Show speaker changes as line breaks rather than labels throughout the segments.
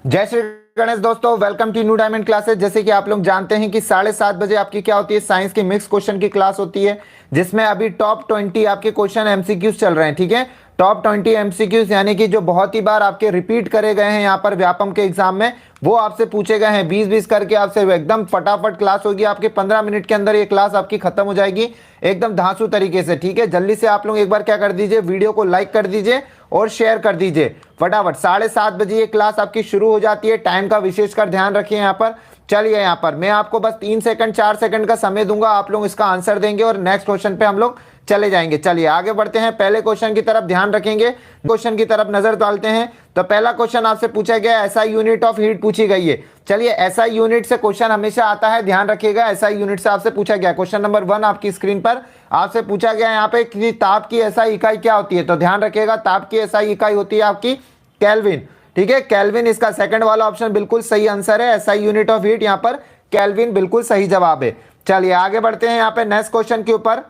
जय श्री गणेश दोस्तों, welcome to New Diamond Classes. जैसे कि आप लोग जानते हैं कि 7:30 बजे आपकी क्या होती है, साइंस की मिक्स क्वेश्चन की क्लास होती है, जिसमें अभी टॉप 20 आपके क्वेश्चन एमसीक्यूज चल रहे हैं। ठीक है, टॉप 20 एमसीक्यूज यानी कि जो बहुत ही बार आपके रिपीट करे गए हैं यहाँ पर व्यापम के एग्जाम में, वो आपसे पूछे गए हैं 20-20 करके। आपसे एकदम फटाफट क्लास होगी, आपके 15 मिनट के अंदर ये क्लास आपकी खत्म हो जाएगी एकदम धांसू तरीके से। ठीक है, जल्दी से आप लोग एक बार क्या कर दीजिए, वीडियो को लाइक कर दीजिए और शेयर कर दीजिए फटाफट। 7:30 बजे ये क्लास आपकी शुरू हो जाती है। टाइम का विशेषकर ध्यान रखिए यहाँ पर। चलिए, यहाँ पर मैं आपको बस 3 सेकंड 4 सेकंड का समय दूंगा, आप लोग इसका आंसर देंगे और नेक्स्ट क्वेश्चन पे हम लोग चले जाएंगे। चलिए आगे बढ़ते हैं, पहले क्वेश्चन की तरफ ध्यान रखेंगे, क्वेश्चन की तरफ नजर डालते हैं। तो पहला क्वेश्चन आपसे पूछा गया एसआई यूनिट ऑफ हीट पूछी गई है। चलिए, एसआई यूनिट से क्वेश्चन हमेशा आता है, ध्यान रखिएगा। एसआई यूनिट से आपसे पूछा गया क्वेश्चन नंबर 1 आपकी स्क्रीन पर आपसे पूछा गया यहाँ पे कि ताप की एसआई इकाई क्या होती है। तो ध्यान रखिएगा, ताप की एसआई इकाई होती है आपकी केल्विन। ठीक है, केल्विन इसका सेकंड वाला ऑप्शन बिल्कुल सही आंसर है। एसआई यूनिट ऑफ हीट यहाँ पर केल्विन बिल्कुल सही जवाब है। चलिए आगे बढ़ते हैं यहाँ पे नेक्स्ट क्वेश्चन के ऊपर।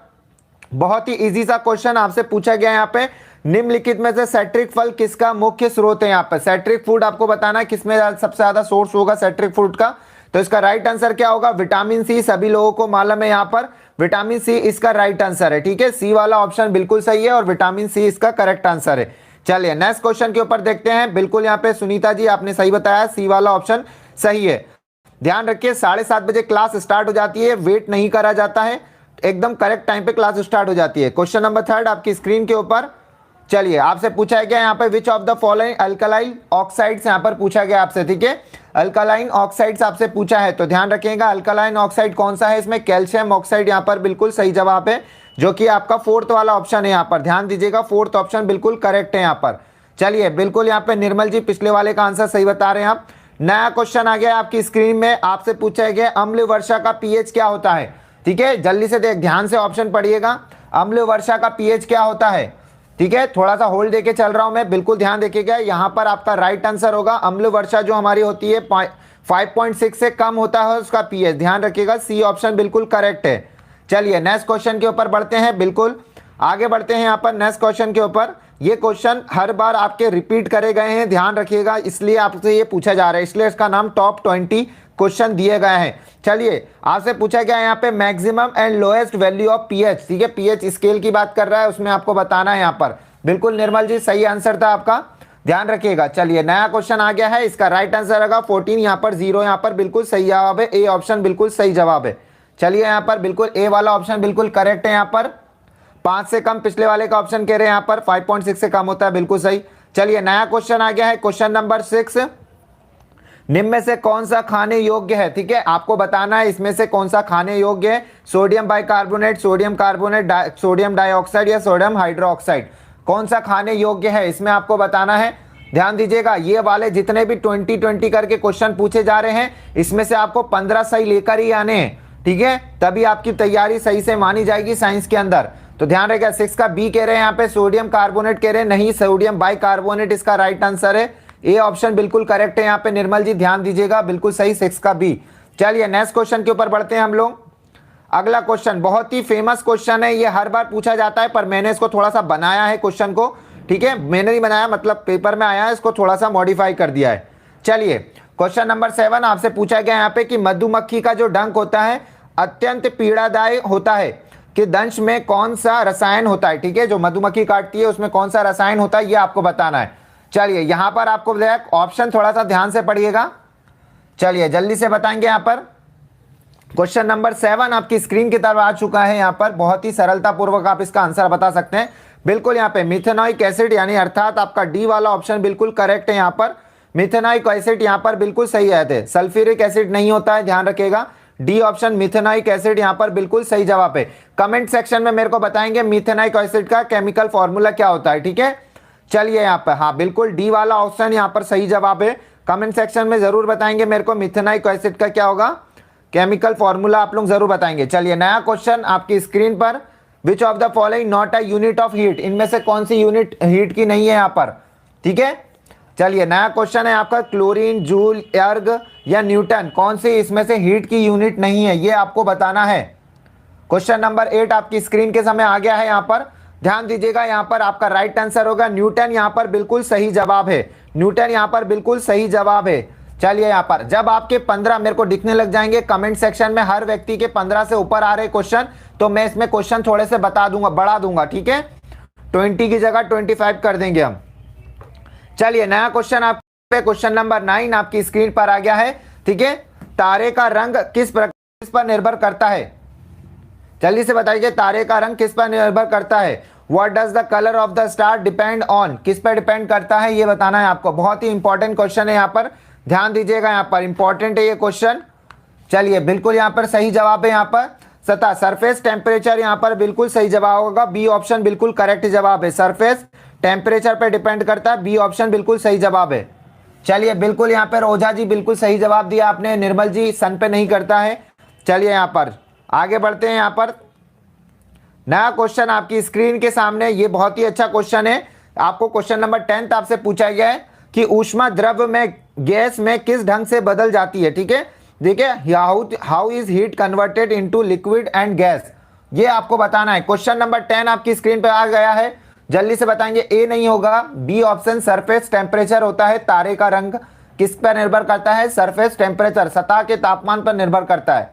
बहुत ही इजी सा क्वेश्चन आपसे पूछा गया यहाँ पे, निम्नलिखित में से सेट्रिक फल किसका मुख्य स्रोत है। यहाँ पे सेट्रिक फूड आपको बताना है किसमें सबसे ज्यादा सोर्स होगा सेट्रिक फूड का। तो इसका राइट आंसर क्या होगा, विटामिन सी। सभी लोगों को मालूम है यहाँ पर विटामिन सी इसका राइट आंसर है। ठीक है, सी वाला ऑप्शन बिल्कुल सही है और विटामिन सी इसका करेक्ट आंसर है। चलिए नेक्स्ट क्वेश्चन के ऊपर देखते हैं। बिल्कुल यहाँ पे सुनीता जी आपने सही बताया, सी वाला ऑप्शन सही है। ध्यान रखिए, 7:30 बजे क्लास स्टार्ट हो जाती है, वेट नहीं करा जाता है, एकदम करेक्ट टाइम पे क्लास स्टार्ट हो जाती है। क्वेश्चन नंबर 3 आपकी स्क्रीन के ऊपर। चलिए आपसे पूछा गया यहाँ पे which of the following alkaline oxides यहाँ पर पूछा गया आपसे। ठीक है, अल्कलाइन ऑक्साइड्स आपसे पूछा है, तो ध्यान रखिएगा अल्कलाइन ऑक्साइड कौन सा है इसमें, कैल्शियम ऑक्साइड यहाँ पर बिल्कुल सही जवाब है, जो कि आपका 4th वाला ऑप्शन है। यहाँ पर ध्यान दीजिएगा, 4th ऑप्शन बिल्कुल करेक्ट है यहाँ पर। चलिए बिल्कुल यहाँ पे निर्मल जी पिछले वाले का आंसर सही बता रहे हैं आप। नया क्वेश्चन आ गया आपकी स्क्रीन में, आपसे पूछा गया अम्ल वर्षा का पीएच क्या होता है। ठीक है, जल्दी से देख ध्यान से ऑप्शन पढ़िएगा, अम्ल वर्षा का पीएच क्या होता है। ठीक है, थोड़ा सा होल्ड देके चल रहा हूं मैं, बिल्कुल ध्यान देखिएगा। यहां पर आपका राइट आंसर होगा अम्ल वर्षा जो हमारी होती है 5.6 से कम होता है उसका पीएच। ध्यान रखिएगा, सी ऑप्शन बिल्कुल करेक्ट है। चलिए नेक्स्ट क्वेश्चन के ऊपर बढ़ते हैं, बिल्कुल आगे बढ़ते हैं यहाँ पर नेक्स्ट क्वेश्चन के ऊपर। ये क्वेश्चन हर बार आपके रिपीट करे गए हैं, ध्यान रखिएगा, इसलिए आपसे ये पूछा जा रहा है, इसलिए इसका नाम टॉप 20 क्वेश्चन दिए गए हैं। चलिए आपसे पूछा गया यहाँ पे maximum and lowest value of pH. ठीक है, पीएच स्केल की बात कर रहा है, उसमें आपको बताना है यहाँ पर। बिल्कुल निर्मल जी सही आंसर था आपका, ध्यान रखिएगा। चलिए नया क्वेश्चन आ गया है, इसका राइट आंसर होगा 14, यहाँ पर 0 यहाँ पर बिल्कुल सही जवाब है, ए ऑप्शन बिल्कुल सही जवाब है। चलिए यहाँ पर बिल्कुल ए वाला ऑप्शन बिल्कुल करेक्ट है। यहाँ पर 5 से कम पिछले वाले का ऑप्शन कह रहे हैं, यहाँ पर 5.6 से कम होता है, बिल्कुल सही। चलिए नया क्वेश्चन आ गया है, क्वेश्चन नंबर 6, निम्न में से कौन सा खाने योग्य है। ठीक है, आपको बताना है इसमें से कौन सा खाने योग्य है, sodium bicarbonate, sodium carbonate, sodium dioxide या सोडियम हाइड्रोक्साइड, कौन सा खाने योग्य है इसमें आपको बताना है। ध्यान दीजिएगा, ये वाले जितने भी 20-20 करके क्वेश्चन पूछे जा रहे हैं, इसमें से आपको 15 सही लेकर ही आने हैं। ठीक है, तभी आपकी तैयारी सही से मानी जाएगी साइंस के अंदर। तो ध्यान रखिएगा, 6 का बी कह रहे हैं यहाँ पे, सोडियम कार्बोनेट कह रहे हैं, नहीं सोडियम बाइकार्बोनेट इसका राइट आंसर है, ए ऑप्शन बिल्कुल करेक्ट है यहाँ पे। निर्मल जी ध्यान दीजिएगा, बिल्कुल सही 6 का बी। चलिए नेक्स्ट क्वेश्चन के ऊपर बढ़ते हैं हम लोग। अगला क्वेश्चन बहुत ही फेमस क्वेश्चन है, ये हर बार पूछा जाता है, पर मैंने इसको थोड़ा सा बनाया है क्वेश्चन को। ठीक है, मैंने नहीं बनाया, मतलब पेपर में आया है, इसको थोड़ा सा मॉडिफाई कर दिया है। चलिए क्वेश्चन नंबर 7 आपसे पूछा गया यहाँ पे कि मधुमक्खी का जो डंक होता है अत्यंत पीड़ादायक होता है कि दंश में कौन सा रसायन होता है। ठीक है, जो मधुमक्खी काटती है उसमें कौन सा रसायन होता है, ये आपको बताना है। चलिए यहां पर आपको ऑप्शन थोड़ा सा ध्यान से पढ़िएगा। चलिए जल्दी से बताएंगे यहाँ पर। क्वेश्चन नंबर 7 आपकी स्क्रीन की तरफ आ चुका है, यहाँ पर बहुत ही सरलता पूर्वक आप इसका आंसर बता सकते हैं। बिल्कुल यहाँ पे मिथेनॉइक एसिड यानी अर्थात आपका डी वाला ऑप्शन बिल्कुल करेक्ट है। यहाँ पर मिथेनॉइक एसिड यहाँ पर बिल्कुल सही आए थे, सल्फ्यूरिक एसिड नहीं होता है, ध्यान रखिएगा। डी ऑप्शन मिथेनॉइक एसिड यहाँ पर बिल्कुल सही जवाब है। कमेंट सेक्शन में मेरे को बताएंगे मिथेनॉइक एसिड का केमिकल फॉर्मूला क्या होता है। ठीक है, चलिए यहाँ पर हाँ बिल्कुल डी वाला ऑप्शन यहाँ पर सही जवाब है। कमेंट सेक्शन में जरूर बताएंगे मेरे को मिथेनॉइक एसिड का क्या होगा केमिकल फॉर्मूला, आप लोग जरूर बताएंगे। चलिए नया क्वेश्चन आपकी स्क्रीन पर, which of the following not a unit of heat, इनमें से कौन सी यूनिट हीट की नहीं है यहाँ पर। ठीक है, चलिए नया क्वेश्चन है आपका, क्लोरीन, जूल, एर्ग या न्यूटन, कौन सी इसमें से हीट की यूनिट नहीं है, ये आपको बताना है। क्वेश्चन नंबर 8 आपकी स्क्रीन के समय आ गया है यहाँ पर, ध्यान दीजिएगा, यहाँ पर आपका राइट आंसर होगा न्यूटन, यहाँ पर बिल्कुल सही जवाब है। न्यूटन यहाँ पर बिल्कुल सही जवाब है। चलिए यहाँ पर जब आपके 15 मेरे को दिखने लग जाएंगे कमेंट सेक्शन में, हर व्यक्ति के 15 से ऊपर आ रहे क्वेश्चन, तो मैं इसमें क्वेश्चन थोड़े से बता दूंगा, बढ़ा दूंगा, ठीक है। 20 की जगह 25 कर देंगे हम। चलिए नया क्वेश्चन आप पे, क्वेश्चन नंबर 9 आपकी स्क्रीन पर आ गया है, ठीक है। तारे का रंग किस पर निर्भर करता है? जल्दी से बताइए, तारे का रंग किस पर निर्भर करता है? What does the colour of the star depend on? किस पर डिपेंड करता है ये बताना है आपको। बहुत ही इंपॉर्टेंट क्वेश्चन है, यहाँ पर ध्यान दीजिएगा, यहाँ पर इंपॉर्टेंट है ये क्वेश्चन। चलिए बिल्कुल यहाँ पर सही जवाब है, यहाँ पर सतह सरफेस टेम्परेचर यहाँ पर बिल्कुल सही जवाब होगा। बी ऑप्शन बिल्कुल करेक्ट जवाब है, सरफेस टेम्परेचर पे डिपेंड करता है, बी ऑप्शन बिल्कुल सही जवाब है। चलिए बिल्कुल यहाँ पर ओझा जी बिल्कुल सही जवाब दिया आपने, निर्मल जी सन पे नहीं करता है। चलिए यहाँ पर आगे बढ़ते हैं। यहाँ पर नया क्वेश्चन आपकी स्क्रीन के सामने, ये बहुत ही अच्छा क्वेश्चन है। आपको क्वेश्चन नंबर 10 आपसे पूछा गया है कि ऊष्मा द्रव में गैस में किस ढंग से बदल जाती है, ठीक है। देखिए how is heat converted into liquid and gas, ये आपको बताना है। क्वेश्चन नंबर 10 आपकी स्क्रीन पे आ गया है, जल्दी से बताएंगे। ए नहीं होगा, बी ऑप्शन सरफेस टेम्परेचर होता है। तारे का रंग किस पर निर्भर करता है? सरफेस टेम्परेचर, सतह के तापमान पर निर्भर करता है।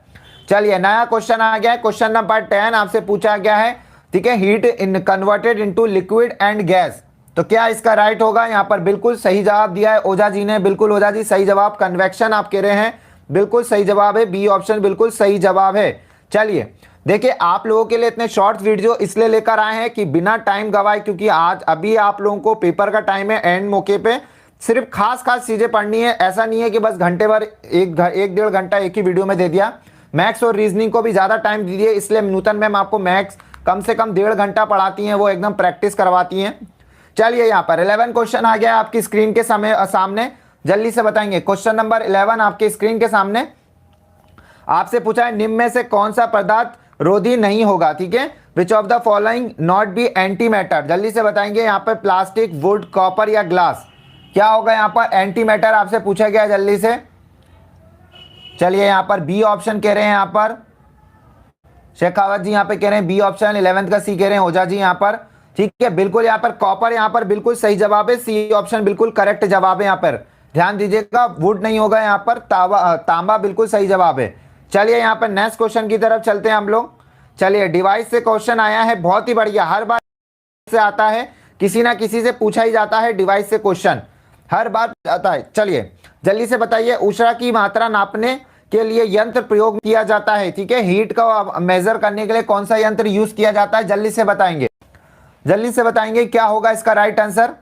चलिए नया क्वेश्चन आ गया है, क्वेश्चन नंबर 10 आपसे पूछा गया है, ठीक है। Heat in converted into liquid and gas, तो क्या इसका राइट होगा? यहाँ पर बिल्कुल सही जवाब दिया है ओझा जी ने, बिल्कुल ओझा जी सही जवाब। कन्वेक्शन आप कह रहे हैं, बिल्कुल सही जवाब है, बी ऑप्शन बिल्कुल सही जवाब है। चलिए देखिए आप लोगों के लिए इतने शॉर्ट वीडियो इसलिए लेकर आए हैं कि बिना टाइम गवाए, क्योंकि आज अभी आप लोगों को पेपर का टाइम है, एंड मौके पे सिर्फ खास चीजें पढ़नी है। ऐसा नहीं है कि बस घंटे भर एक डेढ़ घंटा एक ही वीडियो में दे दिया। मैथ्स और रीजनिंग को भी ज्यादा टाइम दीजिए, इसलिए नूतन मैम आपको मैथ्स कम से कम 1.5 घंटा पढ़ाती हैं, वो एकदम प्रैक्टिस करवाती हैं। चलिए यहाँ पर 11 क्वेश्चन आ गया है आपकी स्क्रीन के सामने, जल्दी से बताएंगे। क्वेश्चन नंबर 11 आपके स्क्रीन के सामने आपसे पूछा है, निम्न में से कौन सा पदार्थ रोधी नहीं होगा, ठीक है। Which of the following not be anti matter, जल्दी से बताएंगे। यहाँ पर प्लास्टिक, वुड, कॉपर या ग्लास, क्या होगा यहाँ पर? एंटी मैटर आपसे पूछा गया, जल्दी से। चलिए यहाँ पर बी ऑप्शन कह रहे हैं, यहाँ पर शेखावत जी यहाँ पे कह रहे हैं बी ऑप्शन, 11th का सी कह रहे हैं ओझा जी यहाँ पर, ठीक है। बिल्कुल यहाँ पर कॉपर यहाँ पर बिल्कुल सही जवाब है, सी ऑप्शन बिल्कुल करेक्ट जवाब है। यहाँ पर ध्यान दीजिएगा, वुड नहीं होगा यहाँ पर, तांबा बिल्कुल सही जवाब है। चलिए यहाँ पर नेक्स्ट क्वेश्चन की तरफ चलते हैं हम लोग। चलिए डिवाइस से क्वेश्चन आया है, बहुत ही बढ़िया, हर बार से आता है, किसी ना किसी से पूछा ही जाता है डिवाइस से क्वेश्चन, हर बार आता है। चलिए जल्दी से बताइए, ऊष्मा की मात्रा नापने के लिए यंत्र प्रयोग किया जाता है, ठीक है। हीट का मेजर करने के लिए कौन सा यंत्र यूज किया जाता है? जल्दी से बताएंगे, जल्दी से बताएंगे क्या होगा इसका राइट आंसर।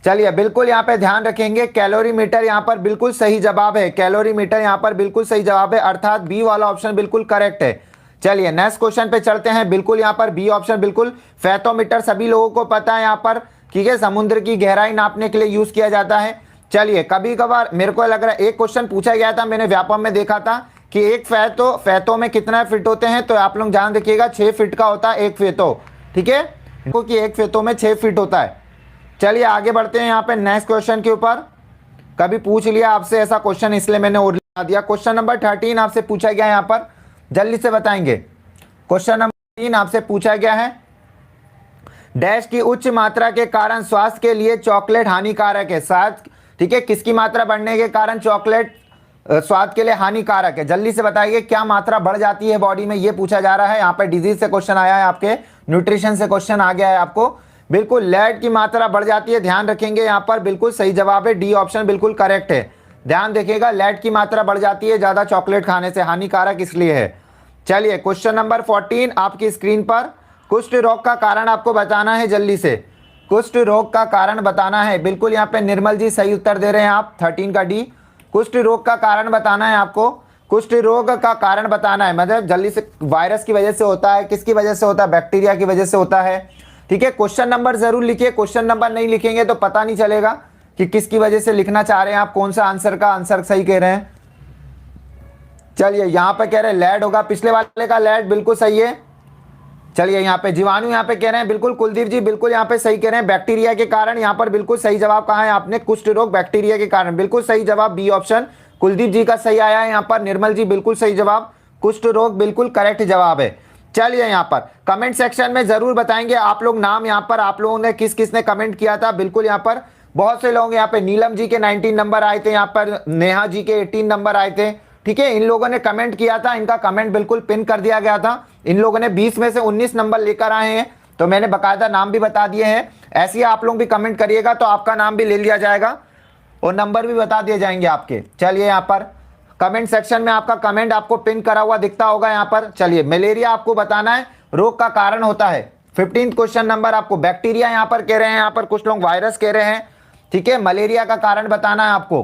चलिए बिल्कुल यहाँ पे ध्यान रखेंगे, कैलोरीमीटर यहाँ पर बिल्कुल सही जवाब है, कैलोरीमीटर यहाँ पर बिल्कुल सही जवाब है, अर्थात बी वाला ऑप्शन बिल्कुल करेक्ट है। चलिए नेक्स्ट क्वेश्चन पे चलते हैं, बिल्कुल यहाँ पर बी ऑप्शन बिल्कुल। फेथोमीटर सभी लोगों को पता है यहाँ पर, ठीक है, समुद्र की गहराई नापने के लिए यूज किया जाता है। चलिए कभी कभार मेरे को लग रहा है एक क्वेश्चन पूछा गया था, मैंने व्यापम में देखा था कि एक फैतो में कितना फिट होते हैं, तो आप लोग ध्यान रखिएगा 6 फीट का होता है एक फेतो, ठीक है, कि एक फेतो में 6 फीट होता है। चलिए आगे बढ़ते हैं यहाँ पे नेक्स्ट क्वेश्चन के ऊपर। कभी पूछ लिया आपसे ऐसा क्वेश्चन, इसलिए मैंने और लिखा दिया। क्वेश्चन नंबर 13 आपसे पूछा गया यहाँ पर, जल्दी से बताएंगे। क्वेश्चन नंबर 3 आपसे पूछा गया है, डैश की उच्च मात्रा के कारण स्वास्थ्य के लिए चॉकलेट हानिकारक है। शायद, ठीक है, किसकी मात्रा बढ़ने के कारण चॉकलेट स्वास्थ्य के लिए हानिकारक है? जल्दी से बताइए क्या मात्रा बढ़ जाती है बॉडी में, ये पूछा जा रहा है। यहाँ पे डिजीज से क्वेश्चन आया है, आपके न्यूट्रिशन से क्वेश्चन आ गया है आपको। बिल्कुल लेड की मात्रा बढ़ जाती है, ध्यान रखेंगे यहाँ पर बिल्कुल सही जवाब है, डी ऑप्शन बिल्कुल करेक्ट है। ध्यान देखिएगा, लेड की मात्रा बढ़ जाती है ज्यादा चॉकलेट खाने से, हानिकारक इसलिए है। चलिए क्वेश्चन नंबर 14 आपकी स्क्रीन पर, कुष्ठ रोग का कारण आपको बताना है, जल्दी से कुष्ठ रोग का कारण बताना है। बिल्कुल यहाँ पे निर्मल जी सही उत्तर दे रहे हैं आप, 13 का डी, कुष्ठ रोग का कारण बताना है आपको। कुष्ठ रोग का कारण बताना है, मतलब जल्दी से, वायरस की वजह से होता है, किसकी वजह से होता है? बैक्टीरिया की वजह से होता है, ठीक है। क्वेश्चन नंबर जरूर लिखिए, क्वेश्चन नंबर नहीं लिखेंगे तो पता नहीं चलेगा कि किसकी वजह से लिखना चाह रहे हैं आप, कौन सा आंसर का आंसर सही कह रहे हैं। चलिए यहाँ पे कह रहे हैं लेड होगा, पिछले वाले का लेड बिल्कुल सही है। चलिए यहाँ पे जीवाणु यहाँ पे कह रहे हैं, बिल्कुल कुलदीप जी बिल्कुल यहाँ पे सही कह रहे हैं, बैक्टीरिया के कारण। यहाँ पर बिल्कुल सही जवाब कहा है आपने, कुष्ठ रोग बैक्टीरिया के कारण, बिल्कुल सही जवाब बी ऑप्शन कुलदीप जी का सही आया है यहाँ पर। निर्मल जी बिल्कुल सही जवाब, कुष्ठ रोग बिल्कुल करेक्ट जवाब है। चलिए यहाँ पर कमेंट सेक्शन में जरूर बताएंगे आप लोग नाम, यहाँ पर आप लोगों ने किस किस ने कमेंट किया था, बिल्कुल यहाँ पर बहुत से लोग यहाँ पे नीलम जी के 19 नंबर आए थे, यहाँ पर नेहा जी के 18 नंबर आए थे। ठीक है, इन लोगों ने कमेंट किया था, इनका कमेंट बिल्कुल पिन कर दिया गया था। इन लोगों ने 20 में से 19 नंबर लेकर आए हैं, तो मैंने बकायदा नाम भी बता दिए हैं। ऐसे ही आप लोग भी कमेंट करिएगा तो आपका नाम भी ले लिया जाएगा और नंबर भी बता दिए जाएंगे आपके। चलिए यहाँ पर कमेंट सेक्शन में आपका कमेंट आपको पिन करा हुआ दिखता होगा यहाँ पर। चलिए, मलेरिया आपको बताना है, रोग का कारण होता है। 15 क्वेश्चन नंबर आपको बैक्टीरिया यहाँ पर कह रहे हैं, यहाँ पर कुछ लोग वायरस कह रहे हैं। ठीक है, मलेरिया का कारण बताना है आपको,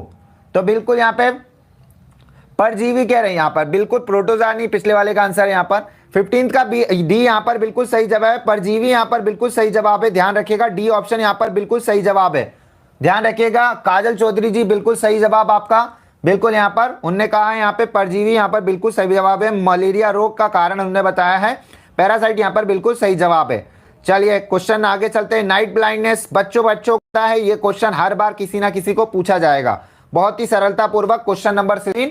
तो बिल्कुल यहाँ पे परजीवी कह रहे हैं, यहाँ पर बिल्कुल प्रोटोजोआ नहीं, पिछले वाले का आंसर है यहाँ पर। 15 का डी यहाँ पर बिल्कुल सही जवाब है, परजीवी यहाँ पर बिल्कुल सही जवाब है, ध्यान रखिएगा। डी ऑप्शन यहाँ पर बिल्कुल सही जवाब है, ध्यान रखिएगा। काजल चौधरी जी बिल्कुल सही जवाब आपका, बिल्कुल यहाँ पर उनने कहा है यहाँ पे परजीवी, यहाँ पर बिल्कुल सही जवाब है। मलेरिया रोग का कारण उन्होंने बताया है, पैरासाइट यहाँ पर बिल्कुल सही जवाब है। चलिए क्वेश्चन आगे चलते हैं। नाइट ब्लाइंडनेस बच्चों का है, ये क्वेश्चन हर बार किसी ना किसी को पूछा जाएगा, बहुत ही सरलता पूर्वक। क्वेश्चन नंबर 16,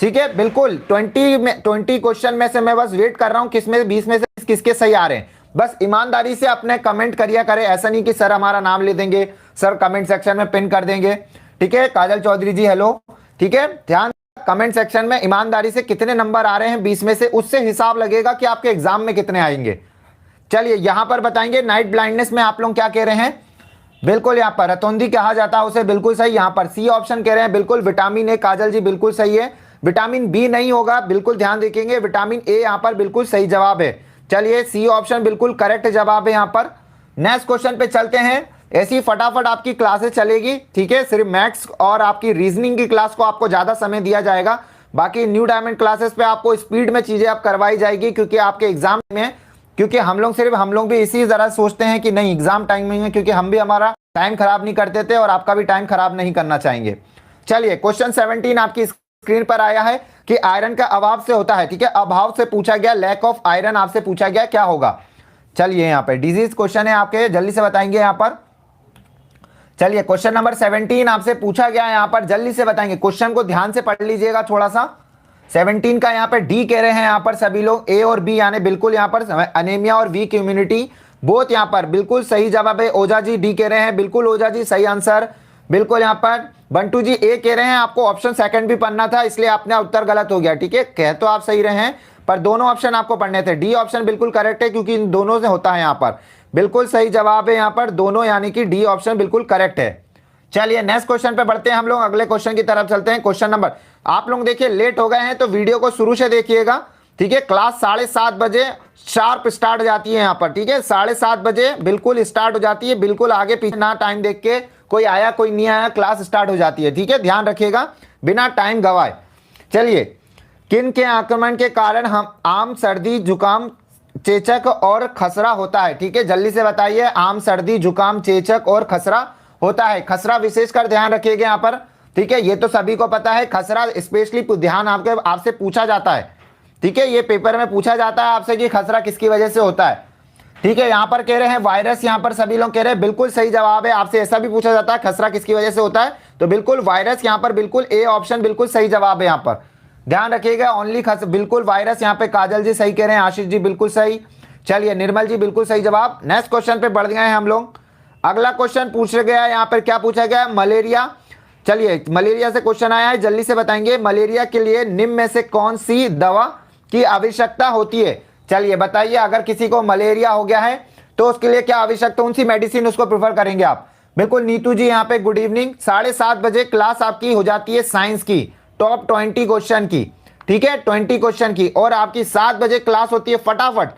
ठीक है, बिल्कुल 20 क्वेश्चन में से मैं बस वेट कर रहा हूं किसमें 20 में से किसके सही आ रहे हैं। बस ईमानदारी से अपने कमेंट करिया करें, ऐसा नहीं कि सर हमारा नाम ले देंगे, सर कमेंट सेक्शन में पिन कर देंगे। ठीक है, काजल चौधरी जी हेलो, ठीक है, ध्यान कमेंट सेक्शन में ईमानदारी से कितने नंबर आ रहे हैं 20 में से, उससे हिसाब लगेगा कि आपके एग्जाम में कितने आएंगे। चलिए यहां पर बताएंगे नाइट ब्लाइंडनेस में आप लोग क्या कह रहे हैं, बिल्कुल यहाँ पर रतौंधी कहा जाता है उसे, बिल्कुल सही। यहाँ पर सी ऑप्शन कह रहे हैं, बिल्कुल विटामिन ए, काजल जी बिल्कुल सही है। विटामिन बी नहीं होगा, बिल्कुल ध्यान देखेंगे, विटामिन ए यहाँ पर बिल्कुल सही जवाब है। चलिए सी ऑप्शन बिल्कुल करेक्ट जवाब है यहाँ पर। नेक्स्ट क्वेश्चन पे चलते हैं, ऐसी फटाफट आपकी क्लासेस चलेगी। ठीक है, सिर्फ मैथ्स और आपकी रीजनिंग की क्लास को आपको ज्यादा समय दिया जाएगा, बाकी न्यू डायमंड क्लासेस पे आपको स्पीड में चीजें आप करवाई जाएगी, क्योंकि आपके एग्जाम में, क्योंकि हम लोग भी इसी तरह सोचते हैं कि नहीं एग्जाम टाइमिंग में, क्योंकि हम भी हमारा टाइम खराब नहीं करते थे और आपका भी टाइम खराब नहीं करना चाहेंगे। चलिए क्वेश्चन 17 आपकी स्क्रीन पर आया है कि आयरन का अभाव से होता है। ठीक है, अभाव से पूछा गया, लैक ऑफ आयरन आपसे पूछा गया, क्या होगा। चलिए यहाँ पे डिजीज क्वेश्चन है आपके, जल्दी से बताएंगे यहाँ पर। चलिए क्वेश्चन नंबर 17 आपसे पूछा गया है यहाँ पर, जल्दी से बताएंगे, क्वेश्चन को ध्यान से पढ़ लीजिएगा थोड़ा सा। 17 का यहाँ पर डी कह रहे हैं यहाँ पर सभी लोग, ए और बी यानी बिल्कुल यहाँ पर अनेमिया और वीक इम्यूनिटी बोथ यहाँ पर बिल्कुल सही जवाब है। ओझा जी डी कह रहे हैं, बिल्कुल ओझा जी सही आंसर, बिल्कुल यहाँ पर। बंटू जी ए कह रहे हैं, आपको ऑप्शन सेकंड भी पढ़ना था इसलिए आपने उत्तर गलत हो गया। ठीक है, कह तो आप सही रहे हैं पर दोनों ऑप्शन आपको पढ़ने थे। डी ऑप्शन बिल्कुल करेक्ट है क्योंकि इन दोनों से होता है यहाँ पर, बिल्कुल सही जवाब है यहाँ पर दोनों, यानी कि डी ऑप्शन बिल्कुल करेक्ट है। चलिए नेक्स्ट क्वेश्चन पे बढ़ते हैं हम लोग, अगले क्वेश्चन की तरफ चलते हैं। क्वेश्चन नंबर, आप लोग देखिए लेट हो गए हैं तो वीडियो को शुरू से देखिएगा। ठीक है, क्लास 7:30 बजे शार्प स्टार्ट हो जाती है यहाँ पर। ठीक है, 7:30 बजे बिल्कुल स्टार्ट हो जाती है, बिल्कुल आगे पीछे ना टाइम देख के कोई आया कोई नहीं आया, क्लास स्टार्ट हो जाती है। ठीक है, ध्यान रखिएगा बिना टाइम गवाए। चलिए, किन के आक्रमण के कारण हम आम सर्दी जुकाम चेचक और खसरा होता है। ठीक है, जल्दी से बताइए, आम सर्दी जुकाम चेचक और खसरा होता है। खसरा विशेषकर ध्यान रखिएगा यहाँ पर। ठीक है, ये तो सभी को पता है, खसरा स्पेशली ध्यान आपसे पूछा जाता है। ठीक है, ये पेपर में पूछा जाता है आपसे कि खसरा किसकी वजह से होता है। ठीक है, यहाँ पर कह रहे हैं वायरस, यहाँ पर सभी लोग कह रहे हैं बिल्कुल सही जवाब है। आपसे ऐसा भी पूछा जाता है खसरा किसकी वजह से होता है, तो बिल्कुल वायरस, यहाँ पर बिल्कुल ए ऑप्शन बिल्कुल सही जवाब है यहाँ पर। ध्यान रखिएगा, ओनली बिल्कुल वायरस, यहाँ पे काजल जी सही कह रहे हैं, आशीष जी बिल्कुल सही। चलिए निर्मल जी बिल्कुल सही जवाब। नेक्स्ट क्वेश्चन पे बढ़ गए हैं हम लोग। अगला क्वेश्चन पूछा गया है यहाँ पर, क्या पूछा गया है, मलेरिया। चलिए मलेरिया से क्वेश्चन आया है, जल्दी से बताएंगे, मलेरिया के लिए निम्न में से कौन सी दवा की आवश्यकता होती है। चलिए बताइए, अगर किसी को मलेरिया हो गया है तो उसके लिए क्या आवश्यकता, कौन सी मेडिसिन उसको प्रेफर करेंगे आप। बिल्कुल नीतू जी यहाँ पे गुड इवनिंग। 7:30 बजे क्लास आपकी हो जाती है साइंस की, टॉप 20 क्वेश्चन की। ठीक है, 20 क्वेश्चन की, और आपकी 7 बजे क्लास होती है फटाफट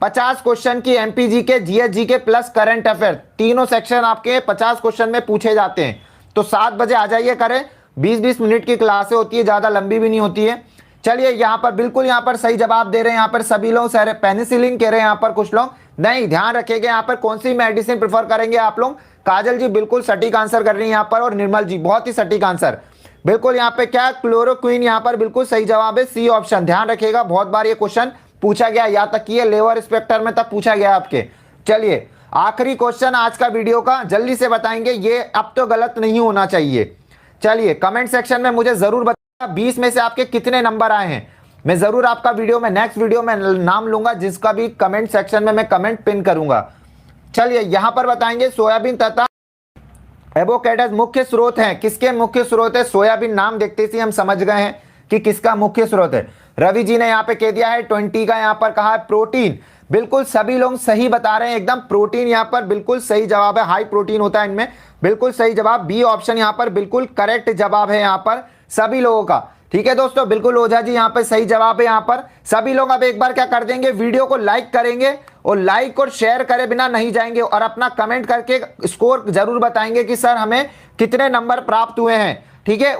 50 क्वेश्चन की, एमपीजी के, जीएसजी के प्लस करंट अफेयर, तीनों सेक्शन आपके 50 क्वेश्चन में पूछे जाते हैं। तो 7 बजे आ जाइए करें, 20-20 मिनट की क्लासें होती है, ज्यादा लंबी भी नहीं होती है। चलिए यहाँ पर बिल्कुल यहाँ पर सही जवाब दे रहे हैं यहाँ पर सभी लोग, सर पेनिसिलिन कह रहे हैं यहाँ पर कुछ लोग, नहीं ध्यान रखिएगा यहाँ पर कौन सी मेडिसिन प्रेफर करेंगे आप लोग। काजल जी बिल्कुल सटीक आंसर कर रही है यहाँ पर, और निर्मल जी बहुत ही सटीक आंसर, बिल्कुल यहाँ पे क्या क्लोरोक्विन यहाँ पर बिल्कुल सही जवाब है, सी ऑप्शन। ध्यान रखिएगा, बहुत बार ये क्वेश्चन पूछा गया, या तक कि लेवर इंस्पेक्टर में तक पूछा गया आपके। चलिए आखिरी क्वेश्चन आज का वीडियो का, जल्दी से बताएंगे, ये अब तो गलत नहीं होना चाहिए। चलिए कमेंट सेक्शन में मुझे जरूर बताइए 20 में से आपके कितने नंबर आए हैं। मैं जरूर आपका वीडियो में नेक्स्ट वीडियो में नाम लूंगा, जिसका भी कमेंट सेक्शन में मैं कमेंट पिन करूंगा। चलिए यहां पर बताएंगे सोयाबीन तथा एवोकाडो मुख्य स्रोत हैं, किसके मुख्य स्रोत है? सोयाबीन नाम देखते ही हम समझ गए हैं कि किसका मुख्य स्रोत है। रवि जी ने यहाँ पे कह दिया है 20 का, यहाँ पर कहा है प्रोटीन। बिल्कुल सभी लोग सही बता रहे हैं एकदम, प्रोटीन यहाँ पर बिल्कुल सही जवाब है, हाई प्रोटीन होता है इनमें, बिल्कुल सही जवाब बी ऑप्शन यहाँ पर बिल्कुल करेक्ट जवाब है यहाँ पर सभी लोगों का। ठीक है दोस्तों, बिल्कुल ओझा जी यहाँ पर सही जवाब है यहाँ पर सभी लोग। अब एक बार क्या कर देंगे, वीडियो को लाइक करेंगे और लाइक और शेयर करे बिना नहीं जाएंगे और अपना कमेंट करके स्कोर जरूर बताएंगे कि सर हमें कितने नंबर प्राप्त हुए हैं। ठीक है।